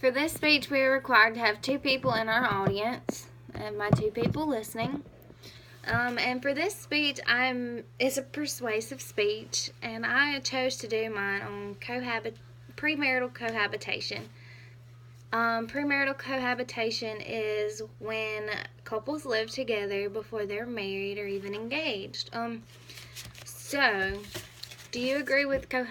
For this speech, we are required to have 2 people in our audience, and my 2 people listening. And for this speech, it's a persuasive speech, and I chose to do mine on premarital cohabitation. Premarital cohabitation is when couples live together before they're married or even engaged. So, do you agree with a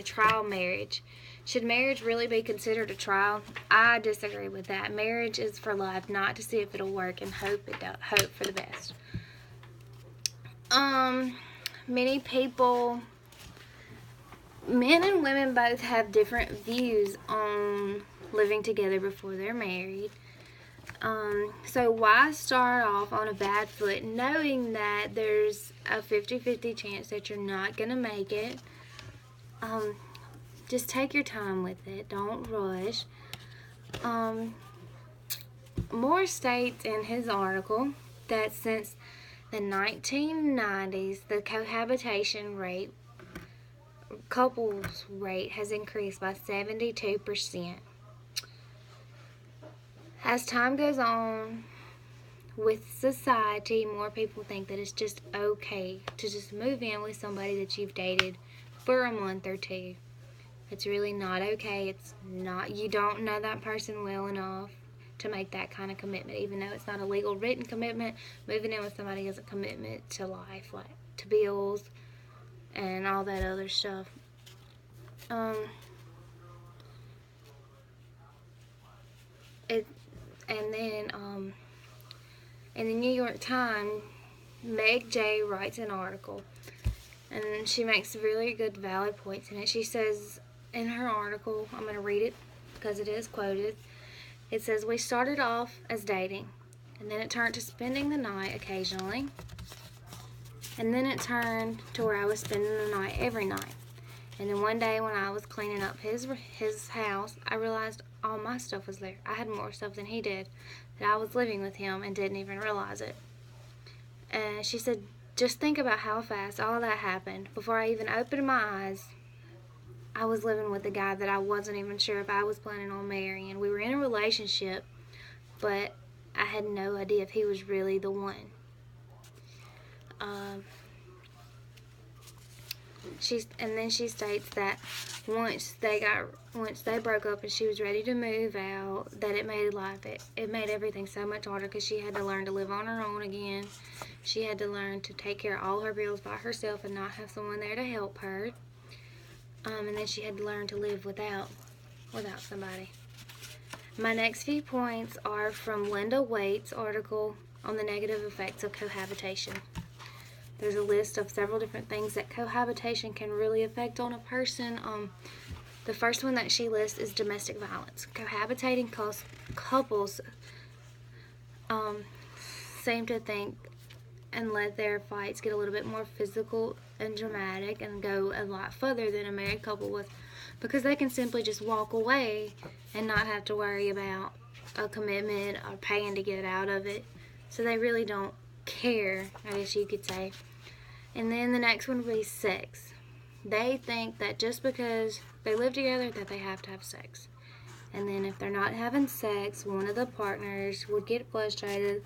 trial marriage? Should marriage really be considered a trial? I disagree with that. Marriage is for life, not to see if it'll work and hope for the best. Many people, men and women both have different views on living together before they're married. So why start off on a bad foot knowing that there's a 50-50 chance that you're not going to make it? Just take your time with it. Don't rush. Moore states in his article that since the 1990s, the cohabitation rate, couples rate, has increased by 72%. As time goes on with society, more people think that it's just okay to just move in with somebody that you've dated for a month or 2. It's really not okay. It's not, you don't know that person well enough to make that kind of commitment. Even though it's not a legal written commitment, moving in with somebody is a commitment to life, like to bills and all that other stuff. In the New York Times, Meg J writes an article, and she makes really good, valid points in it. She says in her article, I'm going to read it because it is quoted. It says, "We started off as dating, and then it turned to spending the night occasionally, and then it turned to where I was spending the night every night. And then one day when I was cleaning up his house, I realized all my stuff was there. I had more stuff than he did, that I was living with him and didn't even realize it." And she said, just think about how fast all that happened. Before I even opened my eyes, I was living with a guy that I wasn't even sure if I was planning on marrying. We were in a relationship, but I had no idea if he was really the one. And then she states that once they broke up and she was ready to move out, that it made everything so much harder because she had to learn to live on her own again. She had to learn to take care of all her bills by herself and not have someone there to help her. And then she had to learn to live without somebody. My next few points are from Linda Waite's article on the negative effects of cohabitation. There's a list of several different things that cohabitation can really affect on a person. The first one that she lists is domestic violence. Cohabitating couples seem to think and let their fights get a little bit more physical and dramatic and go a lot further than a married couple would, because they can simply just walk away and not have to worry about a commitment or paying to get out of it. So they really don't care, I guess you could say. And then the next one would be sex. They think that just because they live together that they have to have sex. And then if they're not having sex, one of the partners would get frustrated,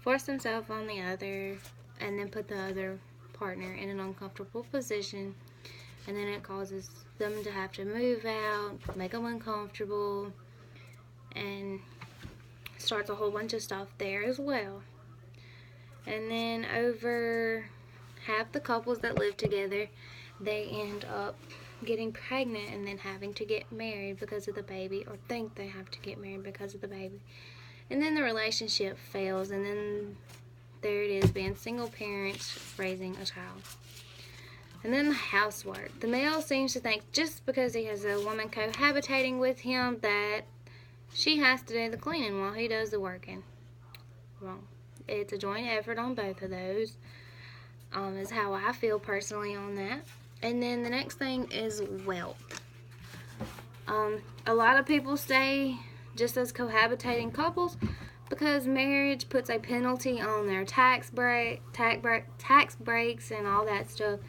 force themselves on the other, and then put the other partner in an uncomfortable position. And then it causes them to have to move out, make them uncomfortable, and starts a whole bunch of stuff there as well. And then over half the couples that live together, they end up getting pregnant and then having to get married because of the baby, or think they have to get married because of the baby. And then the relationship fails, and then there it is, being single parents raising a child. And then the housework. The male seems to think just because he has a woman cohabitating with him that she has to do the cleaning while he does the working. Wrong. It's a joint effort on both of those, is how I feel personally on that. And then the next thing is wealth. A lot of people stay just as cohabitating couples because marriage puts a penalty on their tax breaks and all that stuff,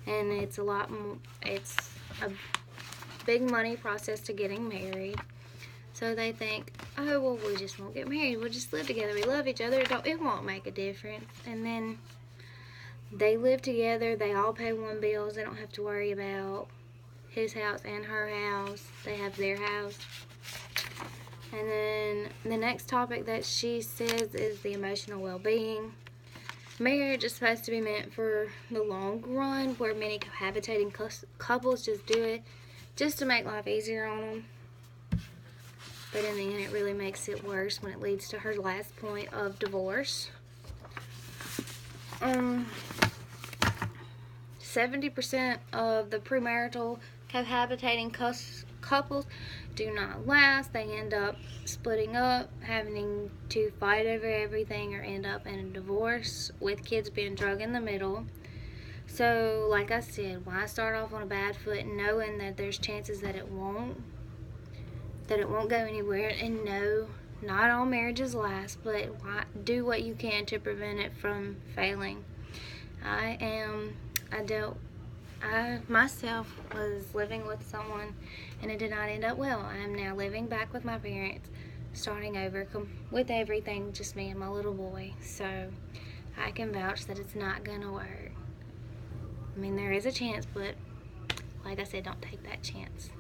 and it's a big money process to getting married. So they think, oh, well, we just won't get married. We'll just live together. We love each other. It won't make a difference. And then they live together. They all pay one bills. They don't have to worry about his house and her house. They have their house. And then the next topic that she says is the emotional well-being. Marriage is supposed to be meant for the long run, where many cohabitating couples just do it just to make life easier on them. But in the end, it really makes it worse when it leads to her last point of divorce. 70% of the premarital cohabitating couples do not last. They end up splitting up, having to fight over everything, or end up in a divorce with kids being drug in the middle. So, like I said, why start off on a bad foot knowing that there's chances that it won't go anywhere? And no, not all marriages last, but do what you can to prevent it from failing. I myself was living with someone, and it did not end up well. I am now living back with my parents, starting over with everything, just me and my little boy. So I can vouch that it's not gonna work. I mean, there is a chance, but like I said, don't take that chance.